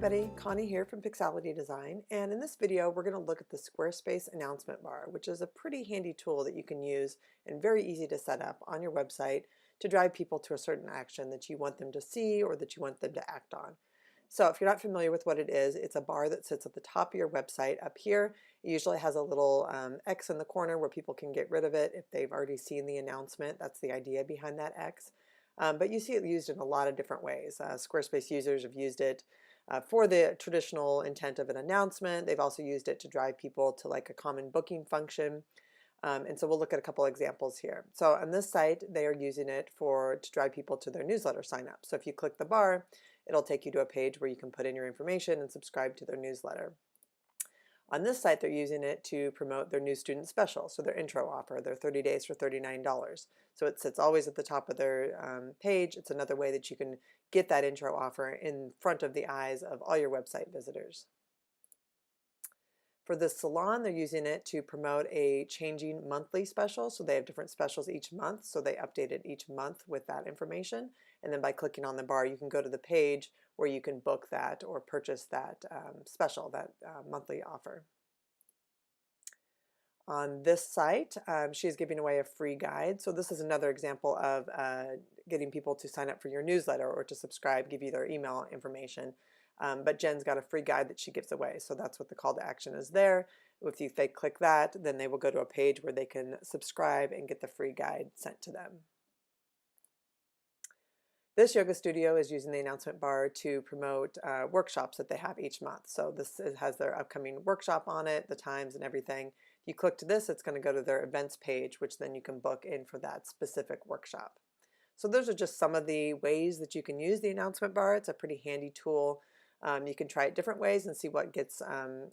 everybody, Connie here from Pixality Design, and in this video we're going to look at the Squarespace Announcement Bar, which is a pretty handy tool that you can use and very easy to set up on your website to drive people to a certain action that you want them to see or that you want them to act on. So if you're not familiar with what it is, it's a bar that sits at the top of your website up here. It usually has a little X in the corner where people can get rid of it if they've already seen the announcement. That's the idea behind that X. But you see it used in a lot of different ways. Squarespace users have used it for the traditional intent of an announcement. They've also used it to drive people to like a common booking function. And so we'll look at a couple examples here. So on this site, they are using it to drive people to their newsletter sign up. So if you click the bar, it'll take you to a page where you can put in your information and subscribe to their newsletter. On this site, they're using it to promote their new student special, so their intro offer, their 30 days for $39. So it sits always at the top of their page. It's another way that you can get that intro offer in front of the eyes of all your website visitors. For the salon, they're using it to promote a changing monthly special. So they have different specials each month, so they update it each month with that information. And then by clicking on the bar, you can go to the page where you can book that or purchase that special, that monthly offer. On this site, she's giving away a free guide. So this is another example of getting people to sign up for your newsletter or to subscribe, give you their email information. But Jen's got a free guide that she gives away. So that's what the call to action is there. If they click that, then they will go to a page where they can subscribe and get the free guide sent to them. This yoga studio is using the announcement bar to promote workshops that they have each month. So this has their upcoming workshop on it, the times and everything. If you click to this, it's going to go to their events page, which then you can book in for that specific workshop. So those are just some of the ways that you can use the announcement bar. It's a pretty handy tool. You can try it different ways and see what gets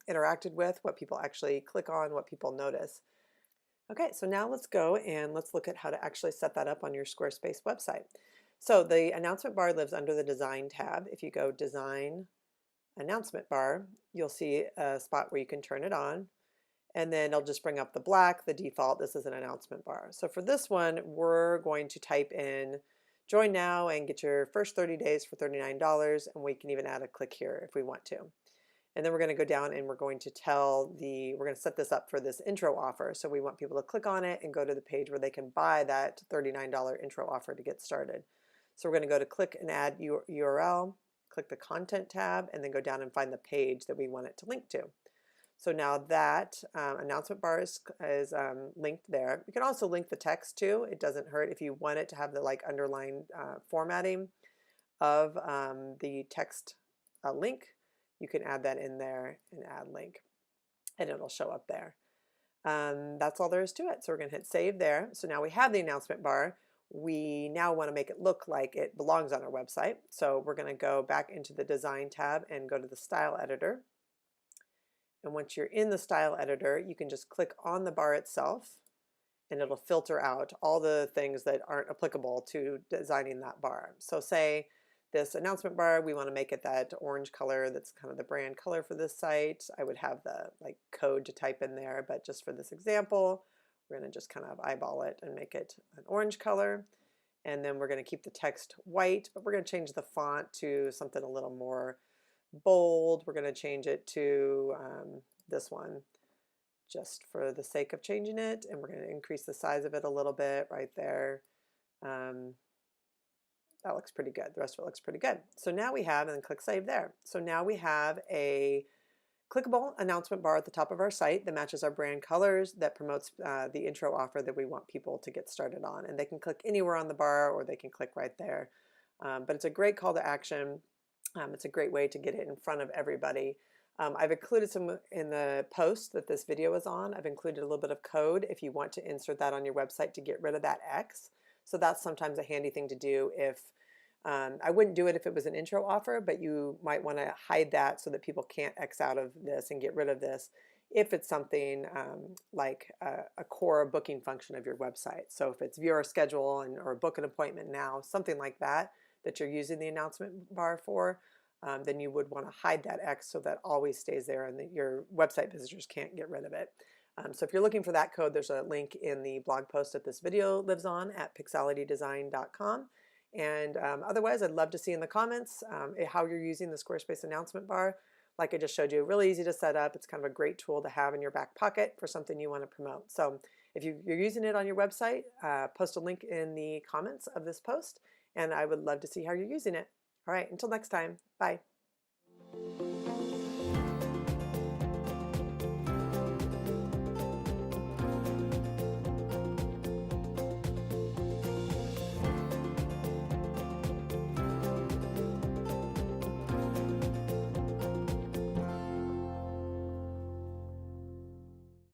interacted with, what people actually click on, what people notice. Okay, so now let's go and let's look at how to actually set that up on your Squarespace website. So the announcement bar lives under the Design tab. If you go Design Announcement Bar, you'll see a spot where you can turn it on. And then it'll just bring up the black, the default. This is an announcement bar. So for this one, we're going to type in join now and get your first 30 days for $39. And we can even add a click here if we want to. And then we're going to go down and we're going to we're going to set this up for this intro offer. So we want people to click on it and go to the page where they can buy that $39 intro offer to get started. So we're going to go to click and add URL, click the content tab, and then go down and find the page that we want it to link to. So now that announcement bar is linked there. You can also link the text too. It doesn't hurt if you want it to have the like underline formatting of the text link. You can add that in there and add link, and it'll show up there. That's all there is to it. So we're going to hit save there. So now we have the announcement bar. We now want to make it look like it belongs on our website. So we're going to go back into the Design tab and go to the Style Editor. And once you're in the Style Editor, you can just click on the bar itself and it'll filter out all the things that aren't applicable to designing that bar. So say this announcement bar, we want to make it that orange color that's kind of the brand color for this site. I would have the like code to type in there, but just for this example, we're going to just kind of eyeball it and make it an orange color. And then we're going to keep the text white, but we're going to change the font to something a little more bold. We're going to change it to this one just for the sake of changing it. And we're going to increase the size of it a little bit right there. That looks pretty good. The rest of it looks pretty good. So now we have, and then click save there. So now we have a clickable announcement bar at the top of our site that matches our brand colors, that promotes the intro offer that we want people to get started on. And they can click anywhere on the bar or they can click right there. But it's a great call to action. It's a great way to get it in front of everybody. I've included some in the post that this video is on. I've included a little bit of code if you want to insert that on your website to get rid of that X. So that's sometimes a handy thing to do if I wouldn't do it if it was an intro offer, but you might want to hide that so that people can't X out of this and get rid of this if it's something like a core booking function of your website. So if it's view our schedule or book an appointment now, something like that you're using the announcement bar for, then you would want to hide that X so that always stays there and that your website visitors can't get rid of it. So if you're looking for that code, there's a link in the blog post that this video lives on at pixalitydesign.com. And otherwise, I'd love to see in the comments how you're using the Squarespace Announcement Bar. Like I just showed you, really easy to set up. It's kind of a great tool to have in your back pocket for something you want to promote. So if you're using it on your website, post a link in the comments of this post, and I would love to see how you're using it. All right, until next time, bye.